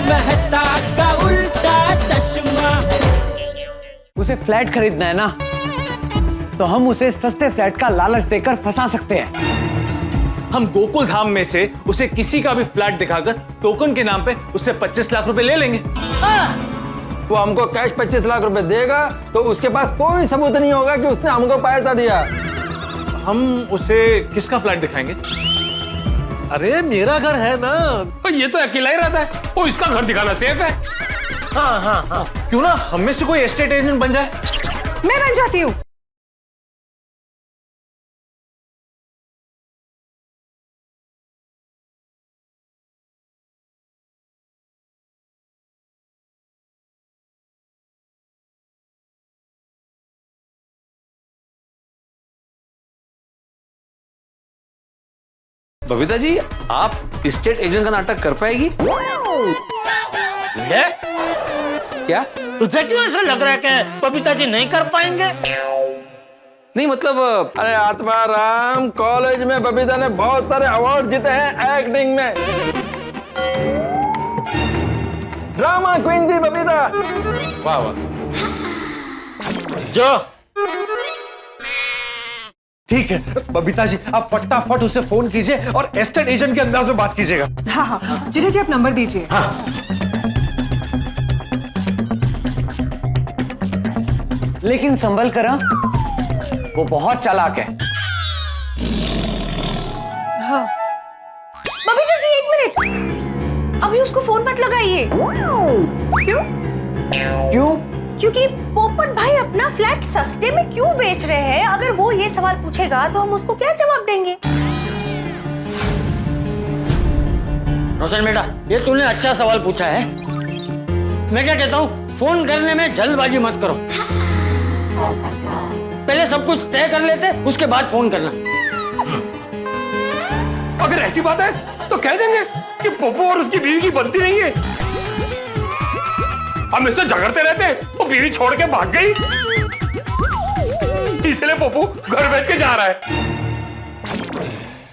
मेहता का उल्टा चश्मा। उसे फ्लैट खरीदना है ना, तो हम उसे सस्ते फ्लैट का लालच देकर फंसा सकते हैं। हम गोकुल धाम में से उसे किसी का भी फ्लैट दिखाकर टोकन के नाम पे उससे 25 लाख रुपए ले लेंगे। वो हमको कैश 25 लाख रुपए देगा तो उसके पास कोई सबूत नहीं होगा कि उसने हमको पैसा दिया। हम उसे किसका फ्लैट दिखाएंगे? अरे मेरा घर है ना। ये तो अकेला ही रहता है, वो इसका घर दिखाना सेफ है। हाँ हाँ हाँ, क्यों ना हम में से कोई एस्टेट एजेंट बन जाए? मैं बन जाती हूँ। बबीता जी, आप स्टेट एजेंट का नाटक कर पाएगी? क्या तुझे क्यों ऐसा लग रहा है कि बबीता जी नहीं कर पाएंगे? नहीं मतलब, अरे आत्माराम, कॉलेज में बबीता ने बहुत सारे अवार्ड जीते हैं एक्टिंग में। ड्रामा क्वीन थी बबीता। वाह वाह। जो ठीक है बबीता जी, आप फटाफट उसे फोन कीजिए और एस्टेट एजेंट के अंदाज में बात कीजिएगा। हाँ हाँ, जीजा जी आप नंबर दीजिए। हाँ। लेकिन संभल कर, वो बहुत चालाक है। हाँ। बबीता जी एक मिनट, अभी उसको फोन मत लगाइए। क्यों? क्यों? क्योंकि पोपट भाई अपना फ्लैट सस्ते में क्यों बेच रहे हैं? अगर वो ये सवाल पूछेगा तो हम उसको क्या जवाब देंगे? रोशन बेटा, ये तूने अच्छा सवाल पूछा है। मैं क्या कहता हूँ, फोन करने में जल्दबाजी मत करो। पहले सब कुछ तय कर लेते, उसके बाद फोन करना। अगर ऐसी बात है तो कह देंगे कि पप्पू और उसकी बीवी की बनती नहीं है। हम इससे झगड़ते रहते हैं, वो बीवी छोड़ के भाग गई, इसलिए पप्पू घर बेच के जा रहा है।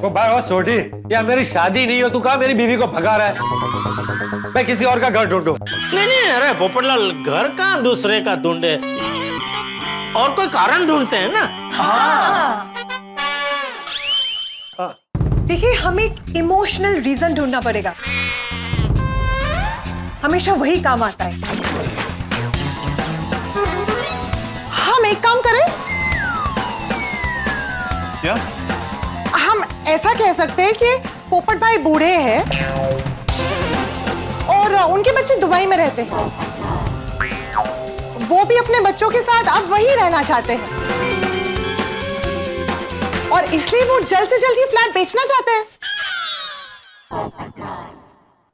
ओ भाई, ओ सोटी, या मेरी शादी नहीं हो, तू कहा मेरी बीवी को भगा रहा है? मैं किसी और का घर ढूंढूं। नहीं नहीं, अरे पोपटलाल, घर कहाँ दूसरे का ढूंढे, और कोई कारण ढूंढते हैं ना। देखिए, हमें एक इमोशनल रीजन ढूंढना पड़ेगा, हमेशा वही काम आता है। हम एक काम करें, क्या? हम ऐसा कह सकते हैं कि पोपट भाई बूढ़े हैं और उनके बच्चे दुबई में रहते हैं। वो भी अपने बच्चों के साथ अब वहीं रहना चाहते हैं और इसलिए वो जल्द से जल्द ये फ्लैट बेचना चाहते हैं।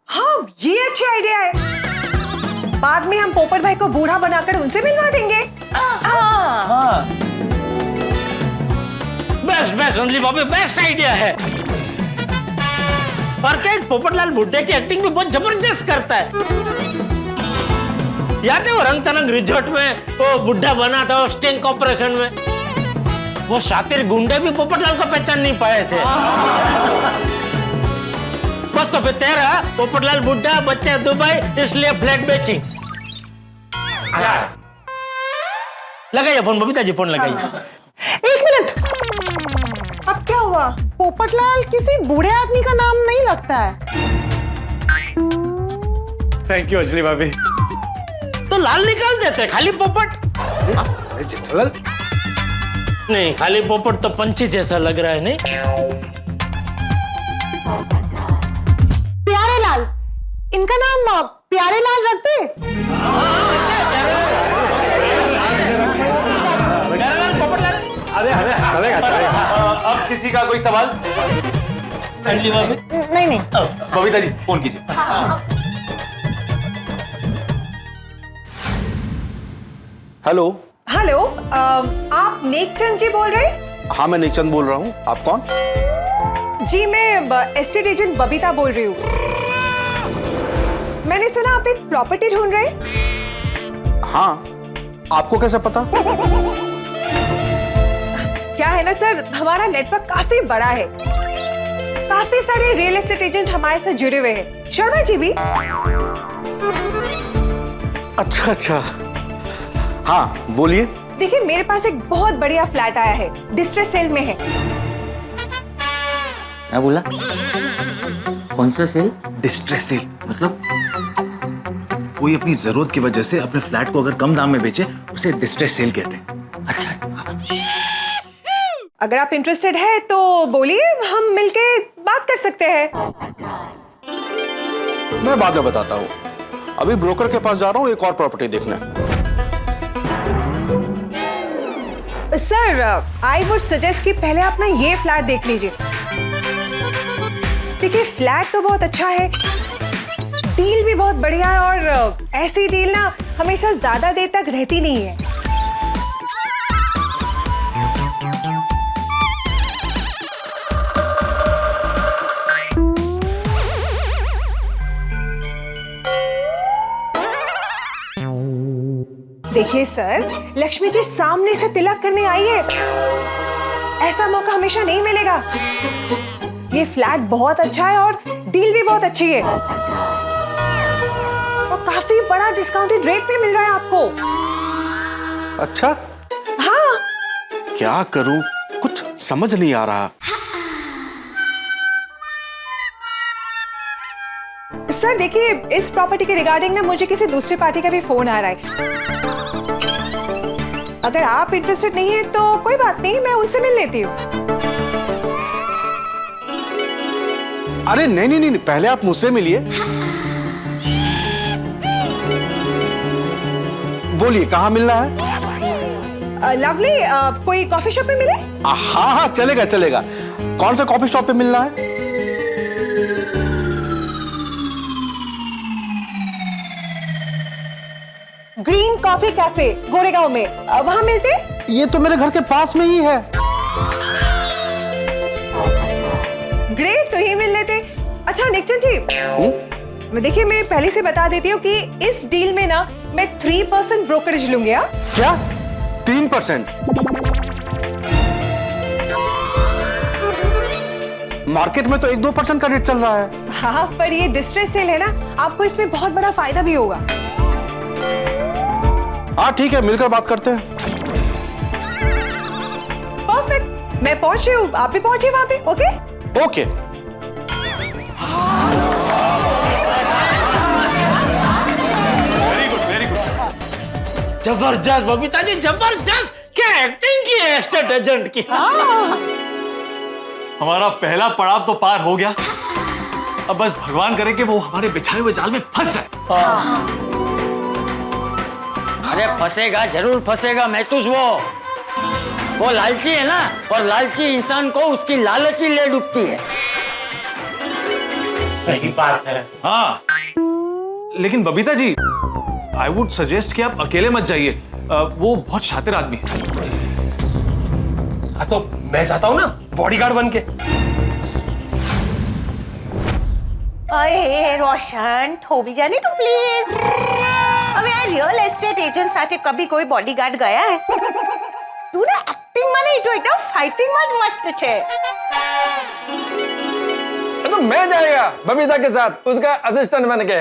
हाँ, ये अच्छी आइडिया है। बाद में हम पोपट भाई को बूढ़ा बनाकर उनसे मिलवा देंगे। हाँ। बेस्ट बेस्ट अंजलि बाबू, बेस्ट आइडिया है। और क्या, पोपटलाल बुड्ढे की एक्टिंग भी बहुत जबरदस्त करता है। याद है वो रंग तनंग रिजॉर्ट में वो बुड्ढा बना था स्टिंग ऑपरेशन में, वो शातिर गुंडे भी पोपटलाल को पहचान नहीं पाए थे। बस तो फिर तेरा पोपटलाल बुड्ढा, बच्चा दुबई, इसलिए फ्लैट बेची। लगाइए फोन बबीता जी, फोन लगाइए। एक मिनट, अब क्या हुआ? पोपटलाल किसी बूढ़े आदमी का नाम नहीं लगता है। थैंक यू अंजलि भाभी। तो लाल निकाल देते, खाली पोपट। जेठालाल, नहीं, खाली पोपट तो पंछी जैसा लग रहा है। नहीं, प्यारेलाल, इनका नाम प्यारेलाल रखते। अरे अरे चलेगा चलेगा। अब किसी का कोई सवाल? अंजलि भाभी, नहीं नहीं, बबीता जी फोन कीजिए। हेलो। हेलो, आप नेकचंद जी बोल रहे हैं? हाँ, मैं नेकचंद बोल रहा हूँ। आप कौन? जी, मैं एस्टेट एजेंट बबीता बोल रही हूँ। मैंने सुना आप एक प्रॉपर्टी ढूंढ रहे हैं। हाँ, आपको कैसे पता? क्या है ना सर, हमारा नेटवर्क काफी बड़ा है, काफी सारे रियल एस्टेट एजेंट हमारे साथ जुड़े हुए हैं। शर्मा जी भी। अच्छा अच्छा, हाँ बोलिए। देखिए मेरे पास एक बहुत बढ़िया फ्लैट आया है, डिस्ट्रेस सेल में है। क्या बोला? कौन सा सेल? डिस्ट्रेस सेल मतलब कोई अपनी जरूरत की वजह से अपने फ्लैट को अगर कम दाम में बेचे उसे डिस्ट्रेस सेल कहते हैं। अच्छा, अगर आप इंटरेस्टेड है तो बोलिए, हम मिलके बात कर सकते हैं। मैं बाद में बताता हूँ, अभी ब्रोकर के पास जा रहा हूँ एक और प्रॉपर्टी देखने। सर आई वुड सजेस्ट कि पहले आप ना ये फ्लैट देख लीजिए। देखिए फ्लैट तो बहुत अच्छा है, डील भी बहुत बढ़िया है, और ऐसी डील ना हमेशा ज्यादा देर तक रहती नहीं है। देखिए सर, लक्ष्मी जी सामने से तिलक करने आई है, ऐसा मौका हमेशा नहीं मिलेगा। ये फ्लैट बहुत अच्छा है और डील भी बहुत अच्छी है, और काफी बड़ा डिस्काउंटेड रेट पे मिल रहा है आपको। अच्छा, हाँ क्या करूं, कुछ समझ नहीं आ रहा। सर देखिए, इस प्रॉपर्टी के रिगार्डिंग ना मुझे किसी दूसरी पार्टी का भी फोन आ रहा है। अगर आप इंटरेस्टेड नहीं है तो कोई बात नहीं, मैं उनसे मिल लेती हूँ। अरे नहीं नहीं नहीं, पहले आप मुझसे मिलिए। बोलिए कहाँ मिलना है? लवली, कोई कॉफी शॉप में मिले? हाँ हाँ चलेगा चलेगा। कौन सा कॉफी शॉप पे मिलना है? ग्रीन कॉफी कैफे गोरेगांव में, वहां मिलते? ये तो मेरे घर के पास में ही है। ग्रेट, तो ही मिल लेते। अच्छा निकचन जी, देखिए मैं पहले से बता देती हूँ कि इस डील में ना मैं 3% ब्रोकरेज लूंगी। क्या 3%? मार्केट में तो 1-2% का रेट चल रहा है। हाँ पर ये डिस्ट्रेस सेल है ना, आपको इसमें बहुत बड़ा फायदा भी होगा। हाँ ठीक है, मिलकर बात करते हैं। परफेक्ट, मैं पहुंच रही हूँ, आप भी पहुंचे वहां पे। Okay okay. Very good very good. जबरदस्त बबीता जी, जबरदस्त। क्या एक्टिंग की है एस्टेट एजेंट की। हमारा पहला पड़ाव तो पार हो गया, अब बस भगवान करे कि वो हमारे बिछाए हुए जाल में फंस जाए। अरे फंसेगा, जरूर फंसेगा महतूस। वो लालची है ना, और लालची इंसान को उसकी लालच ही ले डूबती है। सही बात है। हाँ लेकिन Babita ji, I would suggest कि आप अकेले मत जाइए, वो बहुत शातिर आदमी है। हाँ तो मैं जाता हूँ ना बॉडीगार्ड बन के। अरे रोशन, हो भी जाने तू प्लीज। अब यार रियल एस्टेट एजेंट साथे कभी कोई बॉडीगार्ड गया है? तू ना एक्टिंग में नहीं तो एकदम फाइटिंग में मस्त छे। तो मैं जाएगा बबीता के साथ उसका असिस्टेंट बन के।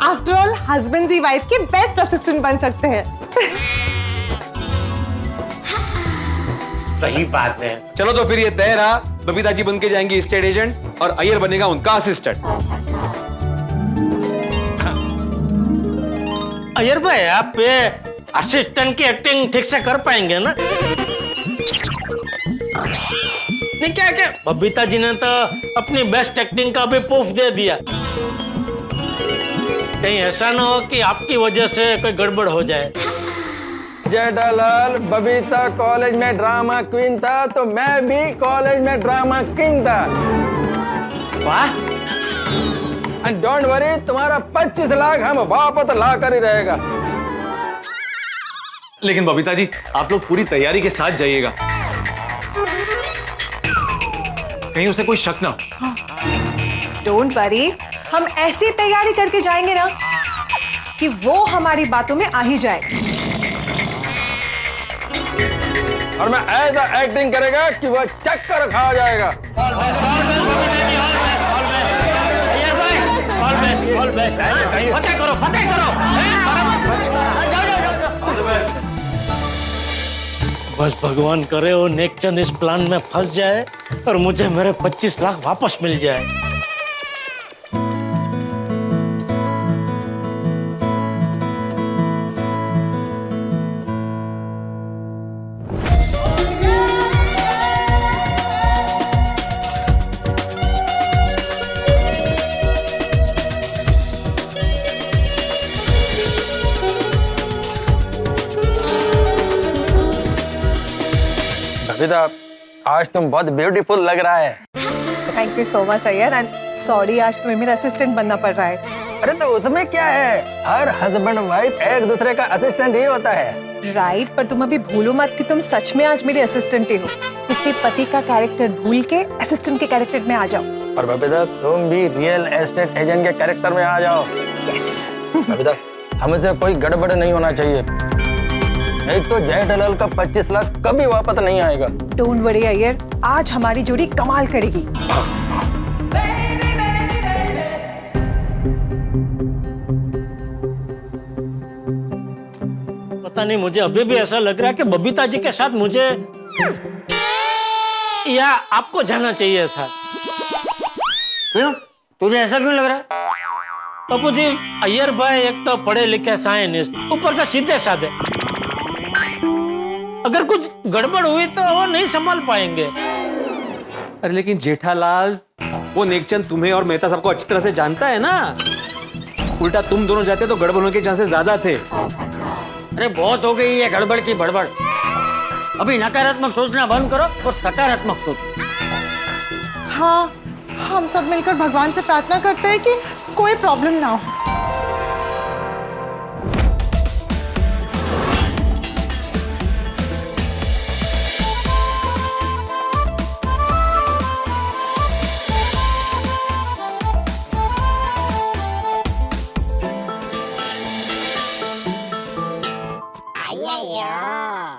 आफ्टर ऑल हस्बैंड ही वाइफ के बेस्ट असिस्टेंट बन सकते हैं। सही बात है। चलो तो फिर ये तय रहा, बबीता जी बन के जाएंगी स्टेट एजेंट और अय्यर बनेगा उनका असिस्टेंट। अय्यर भाई, आप ये असिस्टेंट की एक्टिंग ठीक से कर पाएंगे ना? नहीं क्या क्या, बबीता जी ने तो अपनी बेस्ट एक्टिंग का भी प्रूफ दे दिया। कहीं ऐसा ना हो कि आपकी वजह से कोई गड़बड़ हो जाए। जेठालाल, बबीता कॉलेज में ड्रामा क्वीन था तो मैं भी कॉलेज में ड्रामा किंग था। वाह। एंड डोंट वरी, तुम्हारा 25 लाख हम वापस ला कर ही रहेगा। लेकिन बबीता जी, आप लोग पूरी तैयारी के साथ जाइएगा, कहीं उसे कोई शक ना हो। डोंट वरी, हम ऐसी तैयारी करके जाएंगे ना कि वो हमारी बातों में आ ही जाए। और मैं ऐसा एक्टिंग करेगा कि वो चक्कर खा जाएगा। फतेह करो, फतेह करो। बस भगवान करे वो नेकचंद इस प्लान में फंस जाए और मुझे मेरे 25 लाख वापस मिल जाए। बबीता, आज तुम बहुत ब्यूटीफुल लग रहा है। Thank you so much Iyer and sorry आज तुम्हें मेरा असिस्टेंट बनना पड़ रहा है। अरे तो उसमें क्या है, हर हस्बैंड वाइफ एक दूसरे का असिस्टेंट ही होता है। राइट, पर तुम अभी भूलो मत कि तुम सच में आज मेरे असिस्टेंट ही हो, इसलिए पति का कैरेक्टर भूल के असिस्टेंट के कैरेक्टर में आ जाओ। और बबीता, तुम भी रियल एस्टेट एजेंट के कैरेक्टर में आ जाओ। यस। बबीता, हमसे कोई गड़बड़ नहीं होना चाहिए, नहीं तो जय दलाल का 25 लाख कभी वापस नहीं आएगा। डोंट वरी अय्यर, आज हमारी जोड़ी कमाल करेगी। पता नहीं, मुझे अभी भी ऐसा लग रहा है कि बबीता जी के साथ मुझे या आपको जाना चाहिए था। क्यों? तुझे ऐसा क्यों लग रहा है? पप्पू जी, अय्यर भाई एक तो पढ़े लिखे साइंटिस्ट, ऊपर से सीधे साधे। अगर कुछ गड़बड़ हुई तो वो नहीं संभाल पाएंगे। अरे लेकिन जेठालाल, वो नेकचंद तुम्हें और मेहता सबको अच्छी तरह से जानता है ना। उल्टा तुम दोनों जाते तो गड़बड़ होने के चांसेस ज्यादा थे। अरे बहुत हो गई है गड़बड़ की बड़बड़। अभी नकारात्मक सोचना बंद करो और सकारात्मक सोचो। हाँ, हम सब मिलकर भगवान से प्रार्थना करते हैं कि कोई प्रॉब्लम ना हो।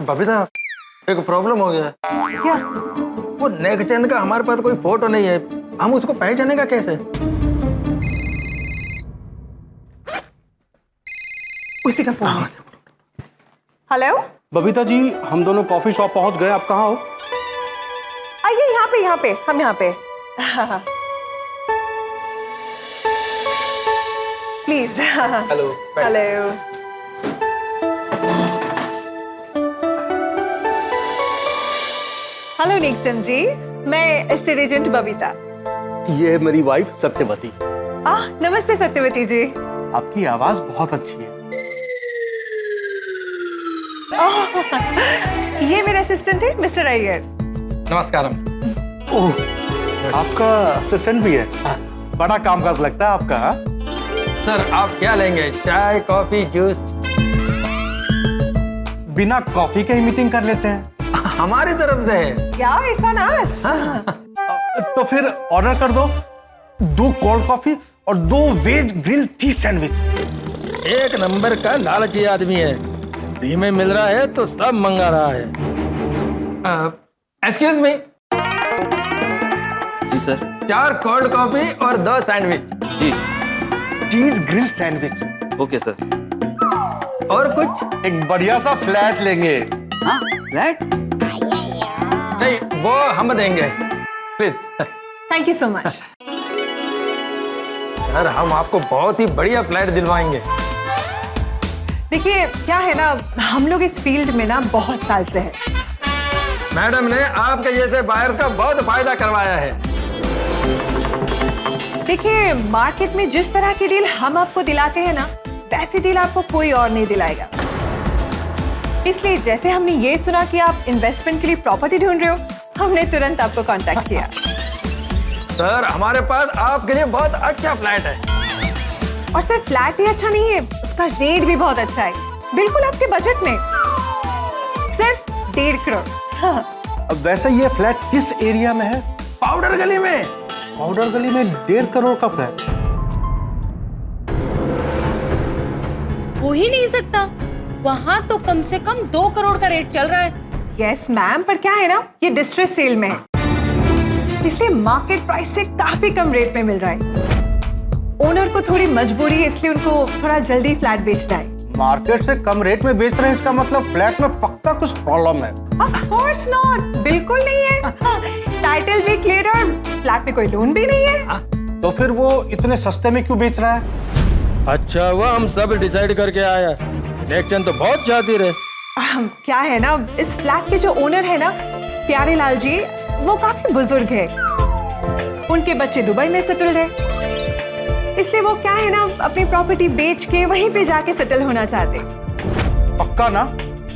बबीता, एक प्रॉब्लम हो गया। क्या? वो नेकचंद का हमारे पास कोई फोटो नहीं है, हम उसको पहचानेगा कैसे? उसी का फोन है। हेलो बबीता जी, हम दोनों कॉफी शॉप पहुंच गए, आप कहाँ हो? आइए, यहाँ पे हम यहाँ पे। Please. Hello. Hello. Hello Nekchand ji, मैं एस्टेट एजेंट बबीता। ये है मेरी वाइफ सत्यवती। नमस्ते सत्यवती जी। आपकी आवाज बहुत अच्छी है। ये मेरा असिस्टेंट है मिस्टर अय्यर। नमस्कारम। ओह, आपका असिस्टेंट भी है? बड़ा कामकाज लगता है आपका। हाँ? सर, आप क्या लेंगे, चाय, कॉफी, जूस? बिना कॉफी के ही मीटिंग कर लेते हैं। हमारी तरफ से है। क्या ऐसा नास? तो फिर ऑर्डर कर दो, 2 कोल्ड कॉफी और 2 वेज ग्रिल चीज सैंडविच। एक नंबर का लालची आदमी है, फ्री में मिल रहा है तो सब मंगा रहा है। Excuse me. जी सर। 4 कोल्ड कॉफी और 2 सैंडविच। जी। चीज ग्रिल सैंडविच। Okay sir. और कुछ? एक बढ़िया सा फ्लैट लेंगे। हाँ, फ्लैट? नहीं, वो हम देंगे, please. Thank you so much. Sir, हम आपको बहुत ही बढ़िया फ्लैट दिलवाएंगे। देखिए क्या है ना, हम लोग इस फील्ड में ना बहुत साल से हैं। मैडम ने आपके जैसे बायर का बहुत फायदा करवाया है। देखिए, मार्केट में जिस तरह की डील हम आपको दिलाते हैं ना, वैसी डील आपको कोई और नहीं दिलाएगा। इसलिए जैसे हमने ये सुना कि आप इन्वेस्टमेंट के लिए प्रॉपर्टी ढूंढ रहे हो, हमने तुरंत आपको कांटेक्ट किया। सर, हमारे पास आपके लिए बहुत अच्छा फ्लैट है। और सिर्फ फ्लैट ही अच्छा नहीं है, उसका रेट भी बहुत अच्छा है, बिल्कुल आपके बजट में, सिर्फ 1.5 करोड़। हाँ। अब वैसे ये फ्लैट किस एरिया में है? पाउडर गली में। पाउडर गली में 1.5 करोड़ का फ्लैट? हो ही नहीं सकता, वहां तो कम से कम 2 करोड़ का रेट चल रहा है। यस मैम, पर क्या है ना, ये डिस्ट्रेस सेल में है, इसलिए मार्केट प्राइस से काफी कम रेट में मिल रहा है। ओनर को थोड़ी मजबूरी है, इसलिए उनको थोड़ा जल्दी फ्लैट बेचना है। मार्केट से कम रेट में बेच रहे हैं, इसका मतलब फ्लैट में पक्का कुछ प्रॉब्लम है। Of course not, बिल्कुल नहीं है। टाइटल भी क्लियर और फ्लैट में कोई लोन भी नहीं है। तो फिर वो इतने सस्ते में क्यों बेच रहा है? अच्छा हुआ हम सब डिसाइड करके आया। नेकचंद तो बहुत चाहती रहे। क्या है ना, इस फ्लैट के जो ओनर है ना, प्यारे लाल जी, वो काफी बुजुर्ग है। उनके बच्चे दुबई में सेटल है, इसलिए वो क्या है ना, अपनी प्रॉपर्टी बेच के वहीं पे जाके सेटल होना चाहते। पक्का ना?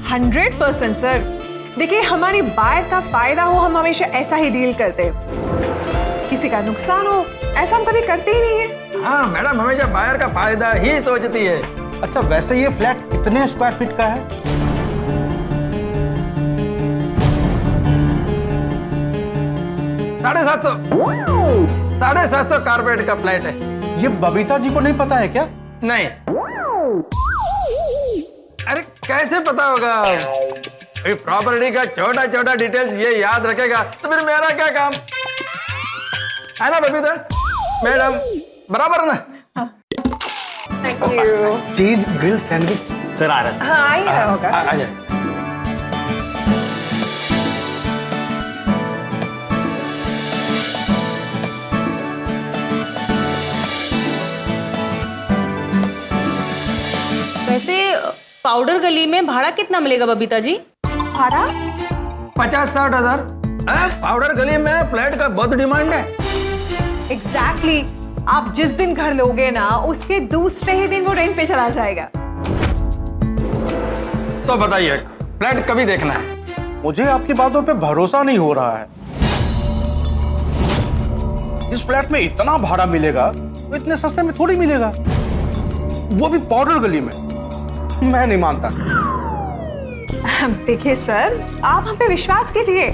100% सर। देखिए, हमारी बायर का फायदा हो, हम हमेशा ऐसा ही डील करते हैं। किसी का नुकसान हो, ऐसा हम कभी करते ही नहीं है। हाँ मैडम, हमेशा बायर का फायदा ही सोचती है। अच्छा, वैसे ये फ्लैट कितने स्क्वायर फीट का है? 750 कारपेट का फ्लैट है। ये बबीता जी को नहीं पता है क्या? नहीं। अरे कैसे पता होगा? प्रॉपर्टी का छोटा छोटा डिटेल्स ये याद रखेगा तो फिर मेरा क्या काम है ना बबीता मैडम, बराबर ना? Thank you. Cheese grill sandwich sir आ रहा है। हाँ, आ ही रहा होगा। आ जा। वैसे पाउडर गली में भाड़ा कितना मिलेगा बबीता जी? भाड़ा 50-60 हजार। पाउडर गली में फ्लैट का बहुत डिमांड है। एग्जैक्टली। आप जिस दिन घर लोगे ना, उसके दूसरे ही दिन वो रेंट पे चला जाएगा। तो बताइए फ्लैट कभी देखना है? मुझे आपकी बातों पे भरोसा नहीं हो रहा है। इस फ्लैट में इतना भाड़ा मिलेगा तो इतने सस्ते में थोड़ी मिलेगा, वो भी पाउडर गली में। मैं नहीं मानता। देखिए सर, आप हम पे विश्वास कीजिए।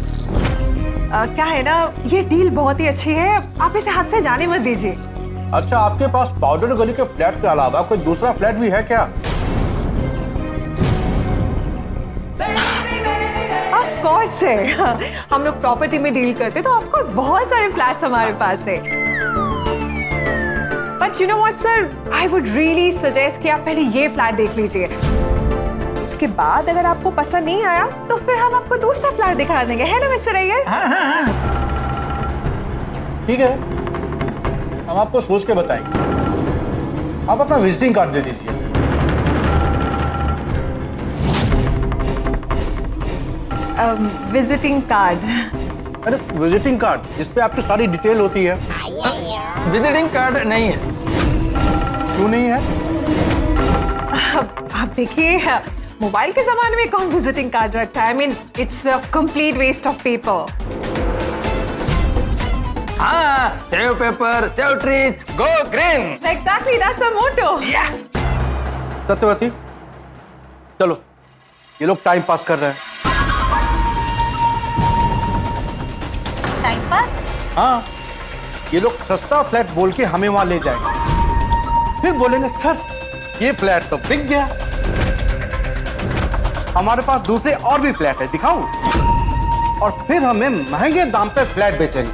क्या है ना, ये डील बहुत ही अच्छी है, आप इसे हाथ से जाने मत दीजिए। अच्छा, आपके पास पाउडर गली के फ्लैट के अलावा कोई दूसरा फ्लैट भी है क्या? ऑफ कोर्स है। हम लोग प्रॉपर्टी में डील करते तो ऑफ कोर्स बहुत सारे फ्लैट्स हमारे पास है। But you know what sir, I would really suggest कि आप पहले ये फ्लैट देख लीजिए। उसके बाद अगर आपको पसंद नहीं आया तो फिर हम आपको दूसरा फ्लैट दिखा देंगे, है ना मिस्टर अय्यर? ठीक है, हम आपको सोच के बताएंगे। आप अपना विजिटिंग कार्ड दे दीजिए। Visiting card? अरे विजिटिंग कार्ड जिसपे आपकी सारी डिटेल होती है। विजिटिंग कार्ड नहीं है। क्यों नहीं है? आप देखिए, मोबाइल के जमाने में कौन विजिटिंग कार्ड रखता है? I mean it's a complete waste of paper. हाँ, save paper, save trees, go green. Exactly, that's the motto. Satyavati, चलो, ये लोग टाइम पास कर रहे हैं। Time pass? हाँ, ये लोग सस्ता फ्लैट बोल के हमें वहां ले जाएंगे, फिर बोलेंगे सर ये फ्लैट तो बिक गया, हमारे पास दूसरे और भी फ्लैट है, दिखाऊं? और फिर हमें महंगे दाम पे फ्लैट बेचेंगे।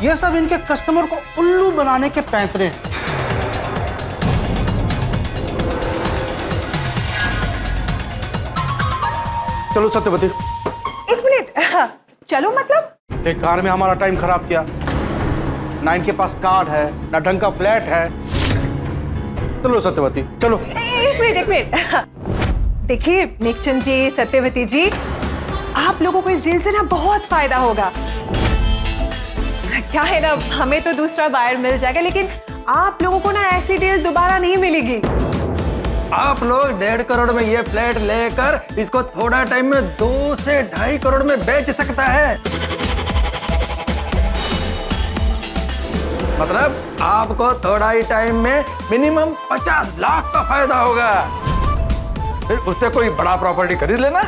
ये सब इनके कस्टमर को उल्लू बनाने के पैंतरे हैं। चलो सत्यवती। एक मिनट, चलो मतलब? बेकार में हमारा टाइम खराब किया ना। इनके पास कार है ना ढंग का फ्लैट है। चलो सत्यवती, चलो। एक मिनट। देखिए नेकचंद जी, सत्यवती जी, आप लोगों को इस डील से ना बहुत फायदा होगा। क्या है ना, हमें तो दूसरा बायर मिल जाएगा, लेकिन आप लोगों को ना ऐसी डील दोबारा नहीं मिलेगी। आप लोग 1.5 करोड़ में ये फ्लैट लेकर इसको थोड़ा टाइम में 2 से 2.5 करोड़ में बेच सकता है। मतलब आपको थोड़ा ही टाइम में मिनिमम 50 लाख का फायदा होगा। फिर उससे कोई बड़ा प्रॉपर्टी खरीद लेना।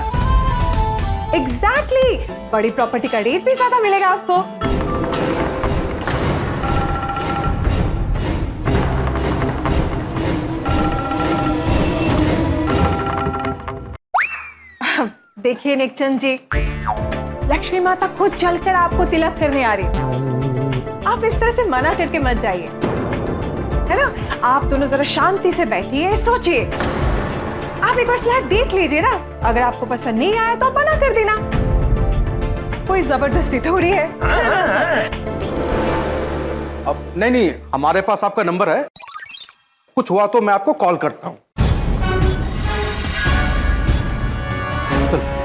एग्जैक्टली, बड़ी प्रॉपर्टी का रेट भी ज्यादा मिलेगा आपको। देखिए नेकचंद जी, लक्ष्मी माता खुद चलकर आपको तिलक करने आ रही है। आप इस तरह से मना करके मत जाइए, है ना? आप दोनों जरा शांति से बैठिए, सोचिए। आप एक बार फ्लैट देख लीजिए ना, अगर आपको पसंद नहीं आया तो आप मना कर देना, कोई जबरदस्ती थोड़ी है। अब नहीं, हमारे पास आपका नंबर है, कुछ हुआ तो मैं आपको कॉल करता हूं। चलो।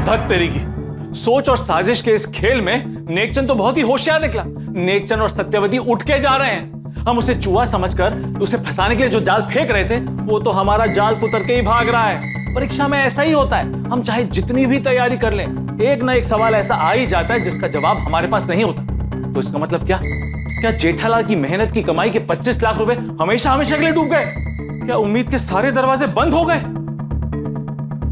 धत तेरी की सोच और साजिश के इस खेल में नेकचंद तो बहुत ही होशियार निकला। नेकचंद और सत्यवती उठ के जा रहे हैं। हम उसे चूहा समझकर उसे फंसाने के लिए जो जाल फेंक रहे थे, वो तो हमारा जाल पुतर के ही भाग रहा है। परीक्षा में ऐसा ही होता है, हम चाहे जितनी भी तैयारी कर लें, एक ना एक सवाल ऐसा आ ही जाता है जिसका जवाब हमारे पास नहीं होता। तो इसका मतलब क्या जेठालाल की मेहनत की कमाई के 25 लाख रुपए हमेशा हमेशा के लिए डूब गए? क्या उम्मीद के सारे दरवाजे बंद हो गए?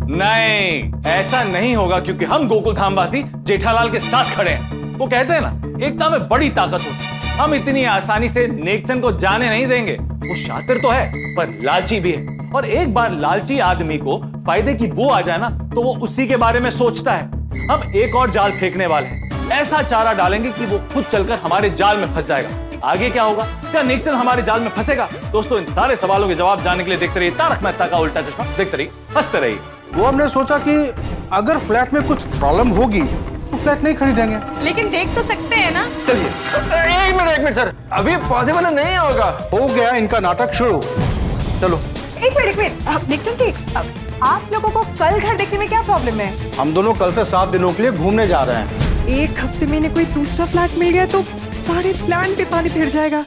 नहीं, ऐसा नहीं होगा, क्योंकि हम गोकुल धामवासी जेठालाल के साथ खड़े हैं। वो कहते हैं ना, एकता में बड़ी ताकत होती है। हम इतनी आसानी से नेकचंद को जाने नहीं देंगे। वो शातिर तो है, पर लालची भी है, और एक बार लालची आदमी को फायदे की बू आ जाए ना, तो वो उसी के बारे में सोचता है। हम एक और जाल फेंकने वाले हैं, ऐसा चारा डालेंगे कि वो खुद चलकर हमारे जाल में फंस जाएगा। आगे क्या होगा? क्या नेकचंद हमारे जाल में फंसेगा? दोस्तों, इन सारे सवालों के जवाब जानने के लिए देखते रहिए तारक मेहता का उल्टा चश्मा। देखते रहिए, हंसते रहिए। वो हमने सोचा कि अगर फ्लैट में कुछ प्रॉब्लम होगी तो फ्लैट नहीं खरीदेंगे। लेकिन देख तो सकते हैं ना। चलिए, एक मिनट सर, अभी पॉसिबल नहीं होगा। हो गया इनका नाटक शुरू। चलो। एक मिनट नेकचंद जी, आप लोगों को कल घर देखने में क्या प्रॉब्लम है? हम दोनों कल से 7 दिनों के लिए घूमने जा रहे हैं। एक हफ्ते में कोई दूसरा फ्लैट मिल गया तो सारे प्लान पे पानी फिर जाएगा।